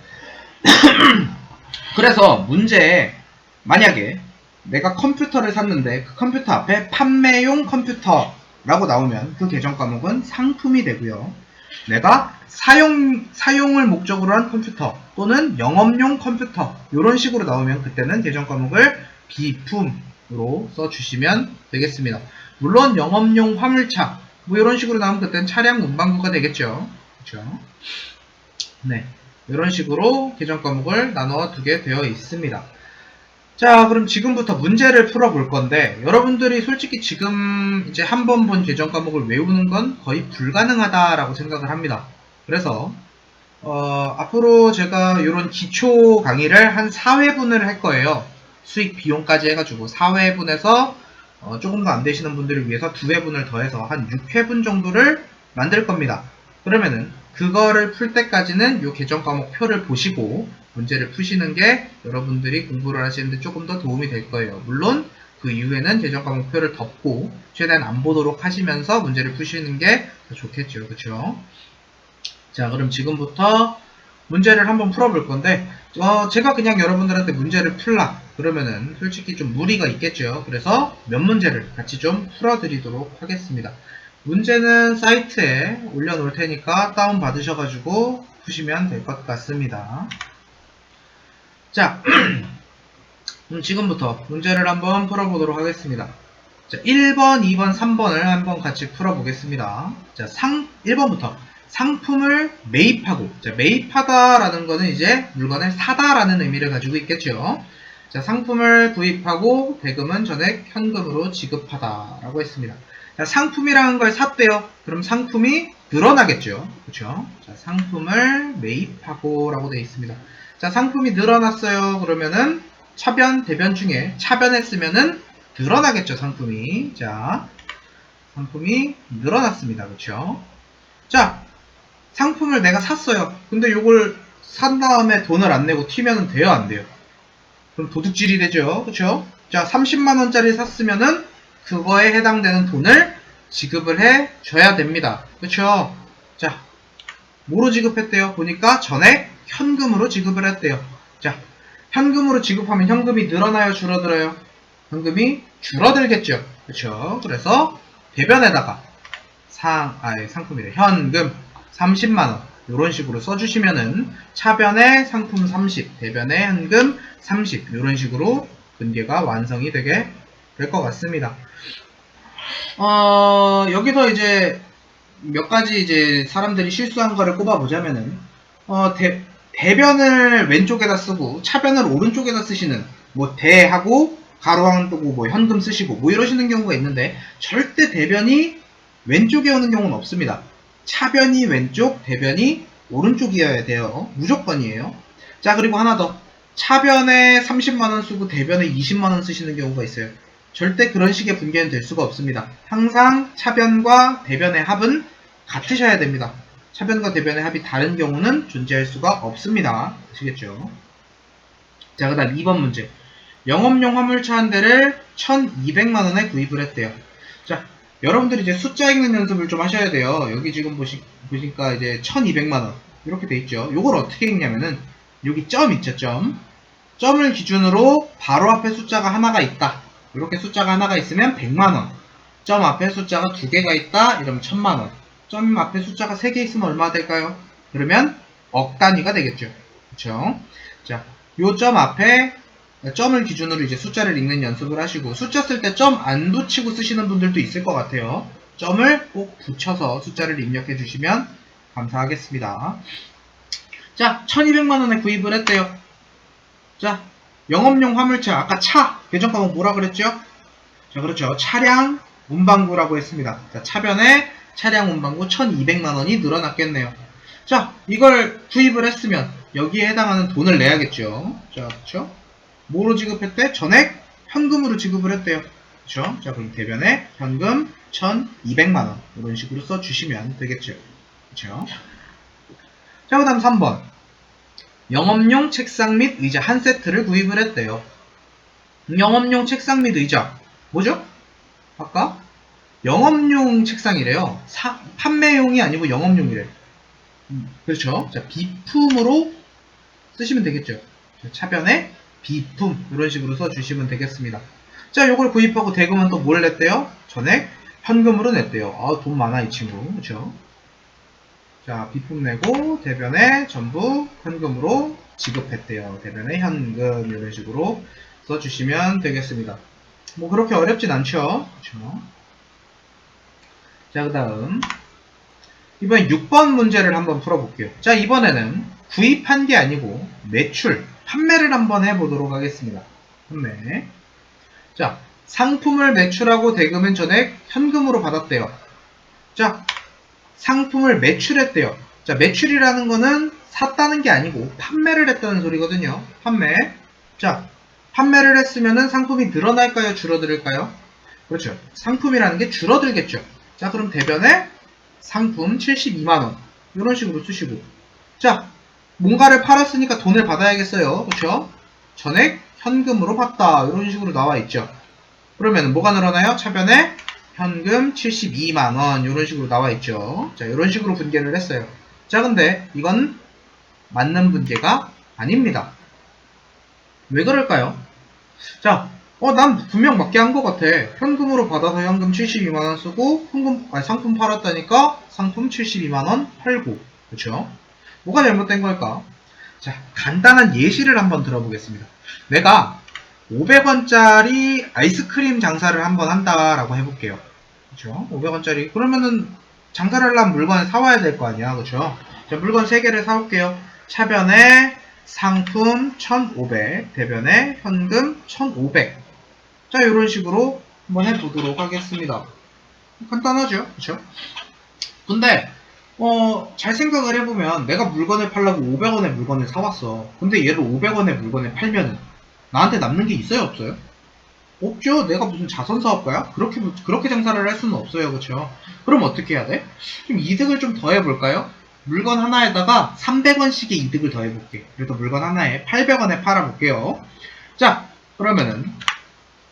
그래서 문제에 만약에 내가 컴퓨터를 샀는데 그 컴퓨터 앞에 판매용 컴퓨터라고 나오면 그 계정 과목은 상품이 되고요. 내가 사용을 목적으로 한 컴퓨터 또는 영업용 컴퓨터 이런 식으로 나오면 그때는 계정 과목을 비품으로 써주시면 되겠습니다. 물론 영업용 화물차 뭐 이런 식으로 나오면 그때는 차량 운반구가 되겠죠. 그렇죠? 네. 이런 식으로 계정 과목을 나눠 두게 되어 있습니다. 자, 그럼 지금부터 문제를 풀어볼 건데, 여러분들이 솔직히 지금 이제 한 번 본 계정 과목을 외우는 건 거의 불가능하다라고 생각을 합니다. 그래서 앞으로 제가 이런 기초 강의를 한 4회분을 할 거예요. 수익 비용까지 해가지고 4회분에서 조금 더 안 되시는 분들을 위해서 2회분을 더해서 한 6회분 정도를 만들 겁니다. 그러면은 그거를 풀 때까지는 이 계정 과목 표를 보시고 문제를 푸시는 게 여러분들이 공부를 하시는데 조금 더 도움이 될 거예요. 물론 그 이후에는 계정 과목 표를 덮고 최대한 안 보도록 하시면서 문제를 푸시는 게 더 좋겠죠. 그쵸? 자, 그럼 지금부터 문제를 한번 풀어볼 건데, 제가 그냥 여러분들한테 문제를 풀라 그러면은 솔직히 좀 무리가 있겠죠. 그래서 몇 문제를 같이 좀 풀어드리도록 하겠습니다. 문제는 사이트에 올려놓을 테니까 다운 받으셔가지고 푸시면 될 것 같습니다. 자, 그럼 지금부터 문제를 한번 풀어보도록 하겠습니다. 자, 1번, 2번, 3번을 한번 같이 풀어보겠습니다. 자, 1번부터 상품을 매입하고, 자, 매입하다라는 거는 이제 물건을 사다라는 의미를 가지고 있겠죠. 자, 상품을 구입하고 대금은 전액 현금으로 지급하다라고 했습니다. 자, 상품이라는 걸 샀대요. 그럼 상품이 늘어나겠죠. 그렇죠? 자, 상품을 매입하고 라고 되어 있습니다. 자, 상품이 늘어났어요. 그러면은 차변, 대변 중에 차변했으면은 늘어나겠죠, 상품이. 자, 상품이 늘어났습니다. 그쵸? 자, 상품을 내가 샀어요. 근데 요걸 산 다음에 돈을 안 내고 튀면 돼요, 안 돼요? 그럼 도둑질이 되죠. 그쵸? 자, 30만원짜리 샀으면은 그거에 해당되는 돈을 지급을 해 줘야 됩니다. 그쵸? 자, 뭐로 지급했대요? 보니까 전액 현금으로 지급을 했대요. 자, 현금으로 지급하면 현금이 늘어나요, 줄어들어요? 현금이 줄어들겠죠. 그쵸? 그래서 대변에다가 상품이래. 현금 30만원. 이런 식으로 써주시면은 차변에 상품 30, 대변에 현금 30. 이런 식으로 분계가 완성이 되게 될 것 같습니다. 여기서 이제 몇 가지 이제 사람들이 실수한 거를 꼽아보자면은, 대변을 왼쪽에다 쓰고 차변을 오른쪽에다 쓰시는, 뭐 대하고 가로항 뜨고 뭐 현금 쓰시고 뭐 이러시는 경우가 있는데, 절대 대변이 왼쪽에 오는 경우는 없습니다. 차변이 왼쪽, 대변이 오른쪽이어야 돼요. 무조건이에요. 자, 그리고 하나 더. 차변에 30만원 쓰고 대변에 20만원 쓰시는 경우가 있어요. 절대 그런 식의 분계는 될 수가 없습니다. 항상 차변과 대변의 합은 같으셔야 됩니다. 차변과 대변의 합이 다른 경우는 존재할 수가 없습니다. 아시겠죠? 자, 그 다음 2번 문제. 영업용 화물차 한 대를 1200만원에 구입을 했대요. 자, 여러분들이 이제 숫자 읽는 연습을 좀 하셔야 돼요. 여기 지금 보시니까 이제 1200만원. 이렇게 돼 있죠. 요걸 어떻게 읽냐면은, 여기 점 있죠, 점. 점을 기준으로 바로 앞에 숫자가 하나가 있다. 이렇게 숫자가 하나가 있으면 100만원. 점 앞에 숫자가 2개가 있다. 이러면 1000만원. 점 앞에 숫자가 3개 있으면 얼마 될까요? 그러면 억 단위가 되겠죠. 그쵸? 자, 요 점 앞에 점을 기준으로 이제 숫자를 읽는 연습을 하시고, 숫자 쓸 때 점 안 붙이고 쓰시는 분들도 있을 것 같아요. 점을 꼭 붙여서 숫자를 입력해 주시면 감사하겠습니다. 자, 1200만원에 구입을 했대요. 자, 영업용 화물차, 아까 차, 계정 과목 뭐라 그랬죠? 자, 그렇죠. 차량 운반구라고 했습니다. 자, 차변에 차량 운반구 1200만원이 늘어났겠네요. 자, 이걸 구입을 했으면 여기에 해당하는 돈을 내야겠죠. 자, 그렇죠? 뭐로 지급했대? 전액 현금으로 지급을 했대요. 그렇죠? 자, 그럼 대변에 현금 1200만원 이런 식으로 써주시면 되겠죠. 그렇죠? 자, 그 다음 3번. 영업용 책상 및 의자 한 세트를 구입을 했대요. 영업용 책상 및 의자 뭐죠? 아까 영업용 책상이래요. 판매용이 아니고 영업용이래. 그렇죠? 자, 비품으로 쓰시면 되겠죠. 차변에 비품 이런 식으로 써주시면 되겠습니다. 자, 요걸 구입하고 대금은 또 뭘 냈대요? 전액 현금으로 냈대요. 아, 돈 많아 이 친구. 그렇죠? 자, 비품 내고 대변에 전부 현금으로 지급했대요. 대변에 현금 이런 식으로 써주시면 되겠습니다. 뭐 그렇게 어렵진 않죠. 그렇죠? 자, 그 다음 이번엔 6번 문제를 한번 풀어볼게요. 자, 이번에는 구입한 게 아니고 매출, 판매를 한번 해보도록 하겠습니다. 판매. 자, 상품을 매출하고 대금은 전액 현금으로 받았대요. 자, 상품을 매출했대요. 자, 매출이라는 거는 샀다는 게 아니고 판매를 했다는 소리거든요. 판매. 자, 판매를 했으면은 상품이 늘어날까요? 줄어들까요? 그렇죠. 상품이라는 게 줄어들겠죠. 자, 그럼 대변에 상품 72만원. 이런 식으로 쓰시고. 자, 뭔가를 팔았으니까 돈을 받아야겠어요. 그렇죠? 전액 현금으로 받다. 이런 식으로 나와 있죠. 그러면 뭐가 늘어나요? 차변에 현금 72만원 이런 식으로 나와 있죠. 자, 이런 식으로 분계를 했어요. 자, 근데 이건 맞는 분계가 아닙니다. 왜 그럴까요? 자, 난 분명 맞게 한 것 같아. 현금으로 받아서 현금 72만원 쓰고 상품 팔았다니까 상품 72만원 팔고. 그렇죠? 뭐가 잘못된 걸까? 자, 간단한 예시를 한번 들어보겠습니다. 내가 500원짜리 아이스크림 장사를 한번 한다라고 해볼게요. 그쵸? 500원짜리. 그러면은 장사를 하려면 물건을 사와야 될 거 아니야. 그쵸? 자, 물건 3개를 사올게요. 차변에 상품 1500, 대변에 현금 1500. 자, 이런 식으로 한번 해보도록 하겠습니다. 간단하죠? 그쵸? 근데 잘 생각을 해보면 내가 물건을 팔려고 500원에 물건을 사왔어. 근데 얘를 500원에 물건을 팔면은 나한테 남는 게 있어요, 없어요? 없죠. 내가 무슨 자선사업가야? 그렇게 장사를 할 수는 없어요. 그쵸? 그럼 어떻게 해야 돼? 좀 이득을 좀 더해볼까요? 물건 하나에다가 300원씩의 이득을 더해볼게. 그래서 물건 하나에 800원에 팔아볼게요. 자, 그러면은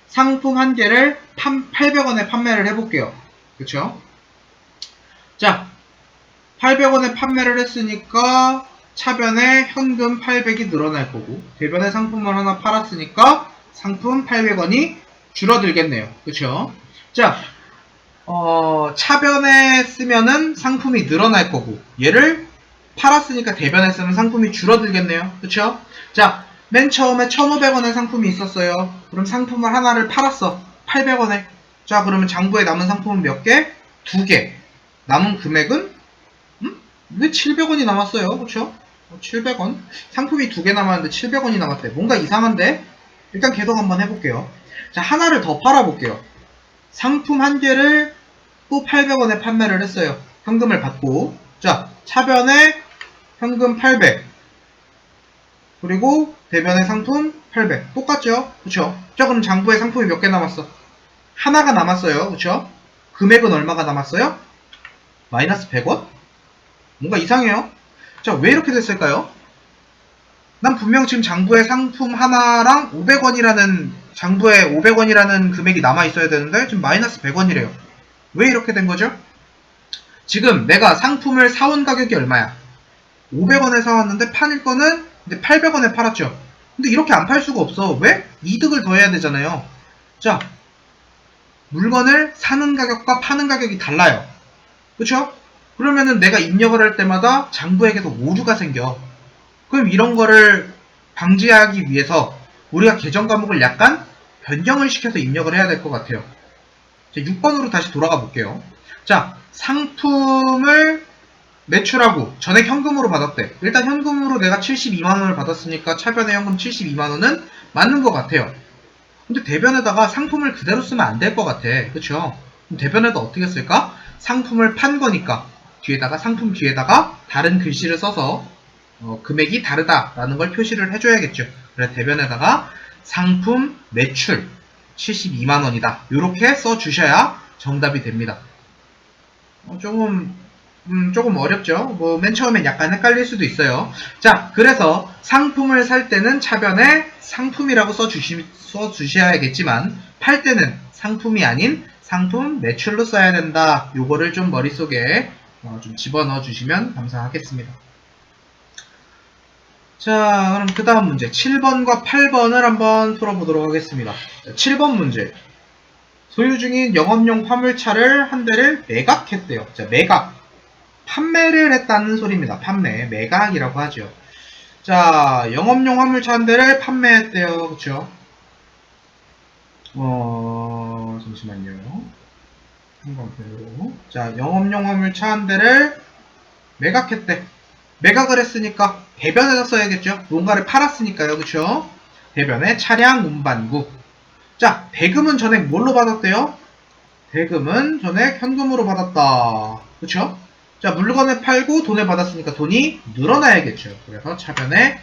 상품 한 개를 800원에 판매를 해볼게요. 그쵸? 자, 800원에 판매를 했으니까 차변에 현금 800이 늘어날 거고, 대변에 상품을 하나 팔았으니까 상품 800원이 줄어들겠네요. 그쵸? 자, 차변에 쓰면은 상품이 늘어날 거고, 얘를 팔았으니까 대변에 쓰면 상품이 줄어들겠네요. 그쵸? 자, 맨 처음에 1,500원의 상품이 있었어요. 그럼 상품을 하나를 팔았어. 800원에. 자, 그러면 장부에 남은 상품은 몇 개? 2개. 남은 금액은? 왜 700원이 남았어요? 그쵸? 700원? 상품이 2개 남았는데 700원이 남았대. 뭔가 이상한데? 일단 계속 한번 해볼게요. 자, 하나를 더 팔아볼게요. 상품 한 개를 또 800원에 판매를 했어요. 현금을 받고. 자, 차변에 현금 800. 그리고 대변에 상품 800. 똑같죠? 그쵸? 자, 그럼 장부에 상품이 몇 개 남았어? 하나가 남았어요. 그쵸? 금액은 얼마가 남았어요? 마이너스 100원? 뭔가 이상해요. 자, 왜 이렇게 됐을까요? 난 분명 지금 장부에 상품 하나랑 500원이라는, 장부에 500원이라는 금액이 남아있어야 되는데 지금 마이너스 100원이래요. 왜 이렇게 된 거죠? 지금 내가 상품을 사온 가격이 얼마야? 500원에 사왔는데 팔 거는 이제 800원에 팔았죠. 근데 이렇게 안 팔 수가 없어. 왜? 이득을 더해야 되잖아요. 자, 물건을 사는 가격과 파는 가격이 달라요. 그쵸? 그러면은 내가 입력을 할 때마다 장부에 계속 오류가 생겨. 그럼 이런 거를 방지하기 위해서 우리가 계정 과목을 약간 변경을 시켜서 입력을 해야 될 것 같아요. 자, 6번으로 다시 돌아가 볼게요. 자, 상품을 매출하고 전액 현금으로 받았대. 일단 현금으로 내가 72만원을 받았으니까 차변에 현금 72만원은 맞는 것 같아요. 근데 대변에다가 상품을 그대로 쓰면 안 될 것 같아. 그쵸? 그럼 대변에도 어떻게 쓸까? 상품을 판 거니까 뒤에다가 상품 뒤에다가 다른 글씨를 써서 금액이 다르다라는 걸 표시를 해줘야겠죠. 그래서 대변에다가 상품 매출 72만원이다. 이렇게 써주셔야 정답이 됩니다. 조금 어렵죠? 뭐, 맨 처음엔 약간 헷갈릴 수도 있어요. 자, 그래서 상품을 살 때는 차변에 상품이라고 써주셔야겠지만, 팔 때는 상품이 아닌 상품 매출로 써야 된다. 요거를 좀 머릿속에 좀 집어넣어 주시면 감사하겠습니다. 자, 그럼 그 다음 문제 7번과 8번을 한번 풀어보도록 하겠습니다. 자, 7번 문제. 소유 중인 영업용 화물차를 한 대를 매각했대요. 자, 매각. 판매를 했다는 소리입니다. 판매. 매각이라고 하죠. 자, 영업용 화물차 한 대를 판매했대요. 그쵸? 잠시만요. 한번 자, 영업용 화물차 한 대를 매각했대. 매각을 했으니까 대변에다 써야겠죠. 뭔가를 팔았으니까요. 그쵸? 대변에 차량 운반구. 자, 대금은 전액 뭘로 받았대요? 대금은 전액 현금으로 받았다. 그쵸? 자, 물건을 팔고 돈을 받았으니까 돈이 늘어나야겠죠. 그래서 차변에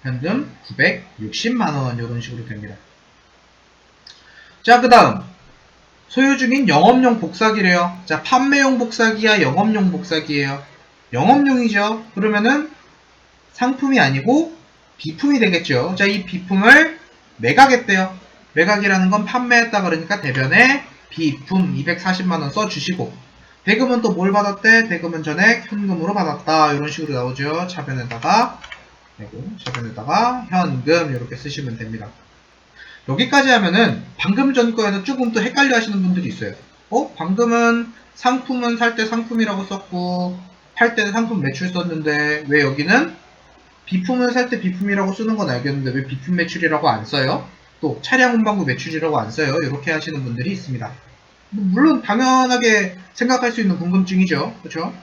현금 960만원 이런 식으로 됩니다. 자, 그 다음 소유 중인 영업용 복사기래요. 자, 판매용 복사기야 영업용 복사기예요. 영업용이죠. 그러면은 상품이 아니고 비품이 되겠죠. 자, 이 비품을 매각했대요. 매각이라는 건 판매했다 그러니까 대변에 비품 240만원 써주시고, 대금은 또 뭘 받았대? 대금은 전액 현금으로 받았다. 이런 식으로 나오죠. 차변에다가 현금 이렇게 쓰시면 됩니다. 여기까지 하면은 방금 전 거에서 조금 또 헷갈려 하시는 분들이 있어요. 방금은 상품은 살 때 상품이라고 썼고 팔 때는 상품 매출 썼는데 왜 여기는 비품을 살 때 비품이라고 쓰는 건 알겠는데 왜 비품 매출이라고 안 써요? 또 차량 운반구 매출이라고 안 써요? 이렇게 하시는 분들이 있습니다. 물론 당연하게 생각할 수 있는 궁금증이죠. 그렇죠?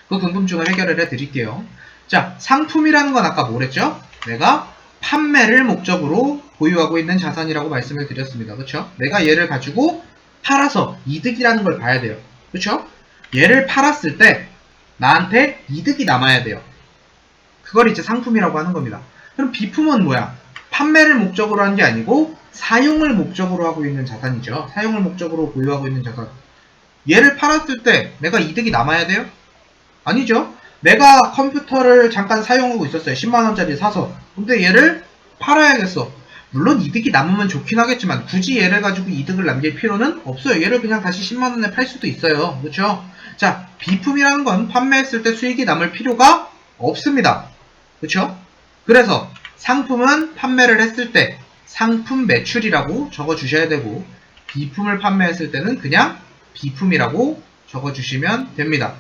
그 궁금증을 해결을 해드릴게요. 자, 상품이라는 건 아까 뭐랬죠? 내가 판매를 목적으로 보유하고 있는 자산이라고 말씀을 드렸습니다. 그렇죠? 내가 얘를 가지고 팔아서 이득이라는 걸 봐야 돼요. 그렇죠? 얘를 팔았을 때 나한테 이득이 남아야 돼요. 그걸 이제 상품이라고 하는 겁니다. 그럼 비품은 뭐야? 판매를 목적으로 한 게 아니고 사용을 목적으로 하고 있는 자산이죠. 사용을 목적으로 보유하고 있는 자산. 얘를 팔았을 때 내가 이득이 남아야 돼요? 아니죠. 내가 컴퓨터를 잠깐 사용하고 있었어요. 10만원짜리 사서. 근데 얘를 팔아야겠어. 물론 이득이 남으면 좋긴 하겠지만 굳이 얘를 가지고 이득을 남길 필요는 없어요. 얘를 그냥 다시 10만원에 팔 수도 있어요. 그렇죠? 자, 비품이라는 건 판매했을 때 수익이 남을 필요가 없습니다. 그렇죠? 그래서 상품은 판매를 했을 때 상품 매출이라고 적어주셔야 되고, 비품을 판매했을 때는 그냥 비품이라고 적어주시면 됩니다.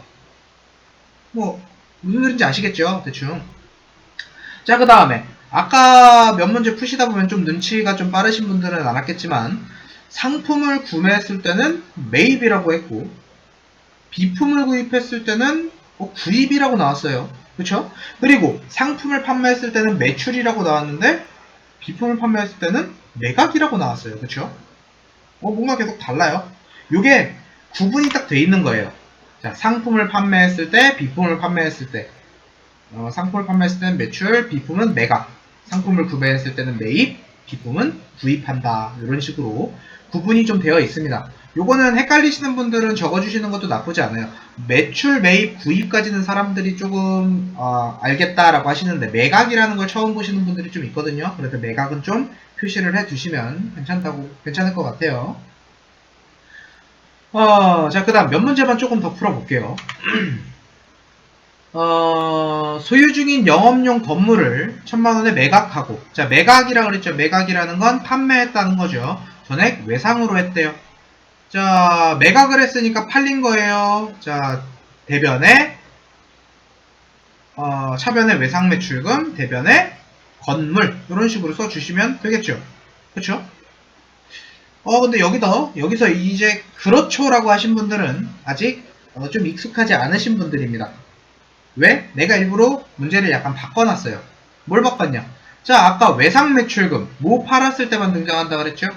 뭐 무슨 소리인지 아시겠죠? 대충. 자, 그 다음에 아까 몇 문제 푸시다 보면 좀 눈치가 좀 빠르신 분들은 알았겠지만, 상품을 구매했을 때는 매입이라고 했고, 비품을 구입했을 때는 구입이라고 나왔어요. 그쵸? 그리고 상품을 판매했을 때는 매출이라고 나왔는데, 비품을 판매했을 때는 매각이라고 나왔어요. 그쵸? 뭔가 계속 달라요. 요게 구분이 딱 돼 있는 거예요. 자, 상품을 판매했을 때, 비품을 판매했을 때, 상품을 판매했을 때는 매출, 비품은 매각. 상품을 구매했을 때는 매입, 비품은 구입한다. 이런 식으로 구분이 좀 되어 있습니다. 요거는 헷갈리시는 분들은 적어주시는 것도 나쁘지 않아요. 매출, 매입, 구입까지는 사람들이 조금 알겠다라고 하시는데, 매각이라는 걸 처음 보시는 분들이 좀 있거든요. 그래서 매각은 좀 표시를 해두시면 괜찮을 것 같아요. 자, 그 다음 몇 문제만 조금 더 풀어볼게요. 소유 중인 영업용 건물을 1000만원에 매각하고, 자, 매각이라고 그랬죠. 매각이라는 건 판매했다는 거죠. 전액 외상으로 했대요. 자, 매각을 했으니까 팔린 거예요. 자, 대변에, 차변에 외상 매출금, 대변에 건물, 이런 식으로 써주시면 되겠죠. 그쵸? 근데 여기서 이제 그렇죠라고 하신 분들은 아직 좀 익숙하지 않으신 분들입니다. 왜? 내가 일부러 문제를 약간 바꿔놨어요. 뭘 바꿨냐? 자, 아까 외상 매출금, 뭐 팔았을 때만 등장한다 그랬죠?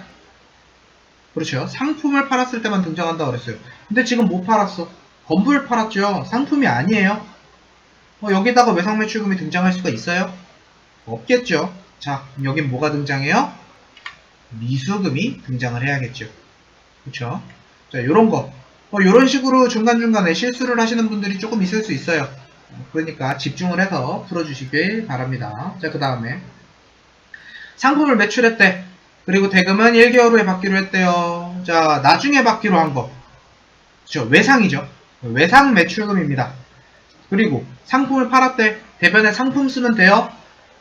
그렇죠. 상품을 팔았을 때만 등장한다 그랬어요. 근데 지금 뭐 팔았어? 건물 팔았죠. 상품이 아니에요. 여기다가 외상 매출금이 등장할 수가 있어요? 없겠죠. 자, 여긴 뭐가 등장해요? 미수금이 등장을 해야겠죠. 그쵸? 자, 요런 거. 요런 식으로 중간중간에 실수를 하시는 분들이 조금 있을 수 있어요. 그러니까 집중을 해서 풀어주시길 바랍니다. 자, 그 다음에 상품을 매출했대. 그리고 대금은 1개월 후에 받기로 했대요. 자, 나중에 받기로 한 거. 그쵸? 외상이죠. 외상 매출금입니다. 그리고 상품을 팔았대. 대변에 상품 쓰면 돼요?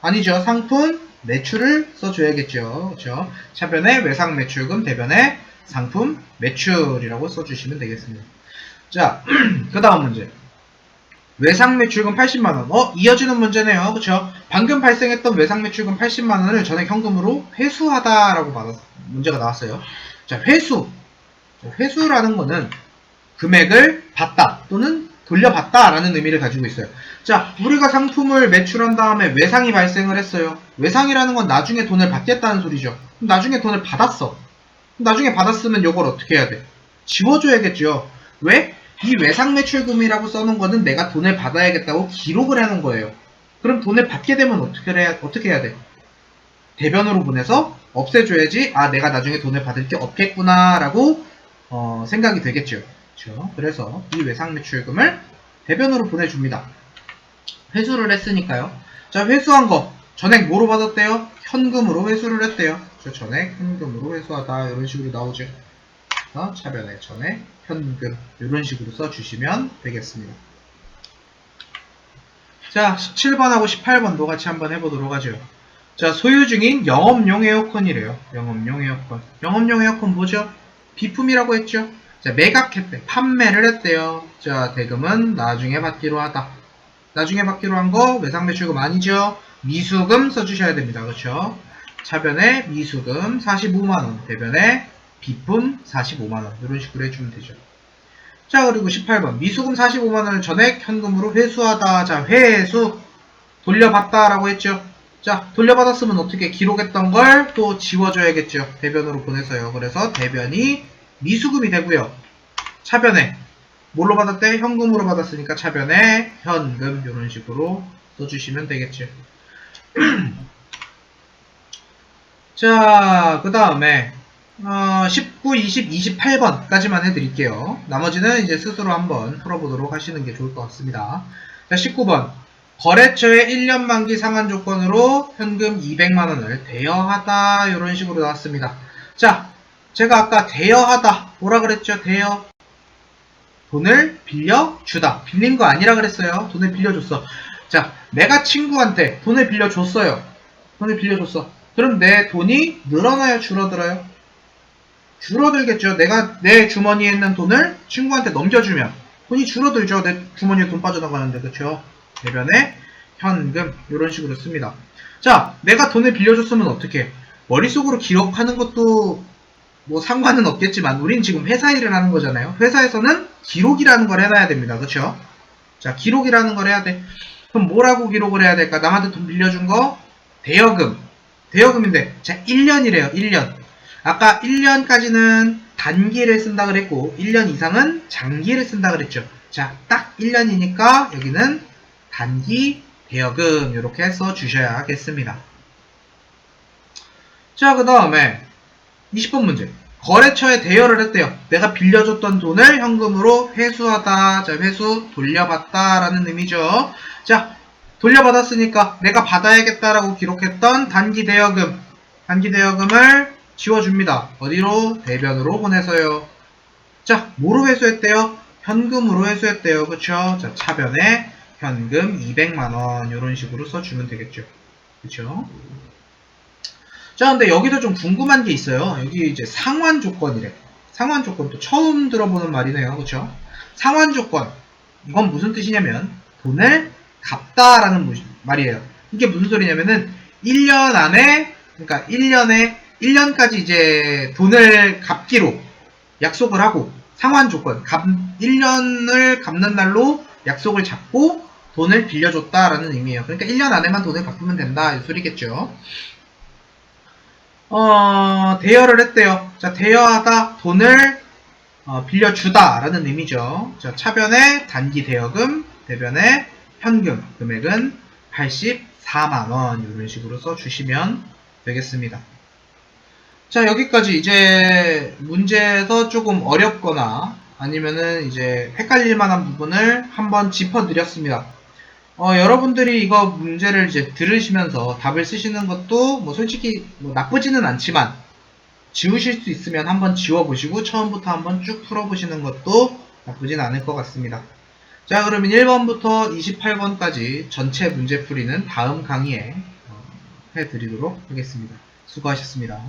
아니죠. 상품 매출을 써줘야겠죠. 그쵸? 차변에 외상 매출금, 대변에 상품 매출이라고 써주시면 되겠습니다. 자, 그 다음 문제. 외상 매출금 80만원. 이어지는 문제네요. 그쵸? 방금 발생했던 외상 매출금 80만원을 전액 현금으로 회수하다라고 문제가 나왔어요. 자, 회수라는 거는 금액을 받다 또는 돌려받다 라는 의미를 가지고 있어요. 자, 우리가 상품을 매출한 다음에 외상이 발생을 했어요. 외상이라는 건 나중에 돈을 받겠다는 소리죠. 그럼 나중에 돈을 받았어. 나중에 받았으면 이걸 어떻게 해야 돼? 지워줘야겠죠. 왜? 이 외상 매출금이라고 써놓은 거는 내가 돈을 받아야겠다고 기록을 해놓은 거예요. 그럼 돈을 받게 되면 어떻게 해야 돼? 대변으로 보내서 없애줘야지, 내가 나중에 돈을 받을 게 없겠구나 라고 생각이 되겠죠. 그렇죠? 그래서 이 외상 매출금을 대변으로 보내줍니다. 회수를 했으니까요. 자, 회수한 거 전액 뭐로 받았대요? 현금으로 회수를 했대요. 전액 현금으로 회수하다 이런 식으로 나오죠. 차변에 전액 현금 이런 식으로 써주시면 되겠습니다. 자, 17번하고 18번도 같이 한번 해보도록 하죠. 자, 소유 중인 영업용 에어컨이래요. 영업용 에어컨. 영업용 에어컨 뭐죠? 비품이라고 했죠? 자, 매각했대. 판매를 했대요. 자, 대금은 나중에 받기로 하다. 나중에 받기로 한 거 외상 매출금 아니죠? 미수금 써주셔야 됩니다. 그렇죠? 차변에 미수금 45만원, 대변에 비품 45만원 이런 식으로 해주면 되죠. 자, 그리고 18번 미수금 45만원을 전액 현금으로 회수하다. 자, 회수 돌려받다 라고 했죠. 자, 돌려받았으면 어떻게 기록했던 걸 또 지워줘야겠죠. 대변으로 보내서요. 그래서 대변이 미수금이 되고요. 차변에 뭘로 받았대? 현금으로 받았으니까 차변에 현금 이런 식으로 써주시면 되겠죠. 자, 그 다음에 19, 20, 28번까지만 해드릴게요. 나머지는 이제 스스로 한번 풀어보도록 하시는 게 좋을 것 같습니다. 자, 19번. 거래처의 1년 만기 상환 조건으로 현금 200만원을 대여하다. 이런 식으로 나왔습니다. 자, 제가 아까 대여하다. 뭐라 그랬죠? 대여. 돈을 빌려주다. 빌린 거 아니라 그랬어요. 돈을 빌려줬어. 자, 내가 친구한테 돈을 빌려줬어요. 돈을 빌려줬어. 그럼 내 돈이 늘어나요? 줄어들어요? 줄어들겠죠. 내가 내 주머니에 있는 돈을 친구한테 넘겨주면 돈이 줄어들죠. 내 주머니에 돈 빠져나가는데. 그쵸? 대변에 현금 이런 식으로 씁니다. 자, 내가 돈을 빌려줬으면 어떻게? 머릿속으로 기록하는 것도 뭐 상관은 없겠지만 우린 지금 회사 일을 하는 거잖아요. 회사에서는 기록이라는 걸 해놔야 됩니다. 그쵸? 자, 기록이라는 걸 해야 돼. 그럼 뭐라고 기록을 해야 될까? 남한테 돈 빌려준 거 대여금. 대여금인데 자, 1년이래요. 1년. 아까 1년까지는 단기를 쓴다 그랬고 1년 이상은 장기를 쓴다 그랬죠. 자, 딱 1년이니까 여기는 단기 대여금 이렇게 해서 주셔야겠습니다. 자, 그 다음에 20번 문제. 거래처에 대여를 했대요. 내가 빌려줬던 돈을 현금으로 회수하다. 자, 회수 돌려받다 라는 의미죠. 자, 돌려받았으니까 내가 받아야겠다라고 기록했던 단기 대여금. 단기 대여금을 지워줍니다. 어디로? 대변으로 보내서요. 자, 뭐로 회수했대요? 현금으로 회수했대요. 그쵸? 자, 차변에 현금 200만원 이런 식으로 써주면 되겠죠. 그쵸? 자, 근데 여기도 좀 궁금한 게 있어요. 여기 이제 상환 조건이래. 상환 조건도 처음 들어보는 말이네요. 그쵸? 상환 조건. 이건 무슨 뜻이냐면 돈을 갚다라는 말이에요. 이게 무슨 소리냐면은 1년 안에, 그러니까 1년까지 이제 돈을 갚기로 약속을 하고 상환 조건, 1년을 갚는 날로 약속을 잡고 돈을 빌려줬다라는 의미예요. 그러니까 1년 안에만 돈을 갚으면 된다 이 소리겠죠. 대여를 했대요. 자, 대여하다 돈을 빌려주다 라는 의미죠. 자, 차변에 단기 대여금, 대변에 현금, 금액은 84만원 이런 식으로 써주시면 되겠습니다. 자, 여기까지 이제 문제에서 조금 어렵거나 아니면은 이제 헷갈릴 만한 부분을 한번 짚어드렸습니다. 여러분들이 이거 문제를 이제 들으시면서 답을 쓰시는 것도 뭐 솔직히 뭐 나쁘지는 않지만 지우실 수 있으면 한번 지워보시고 처음부터 한번 쭉 풀어보시는 것도 나쁘진 않을 것 같습니다. 자, 그러면 1번부터 28번까지 전체 문제 풀이는 다음 강의에 해드리도록 하겠습니다. 수고하셨습니다.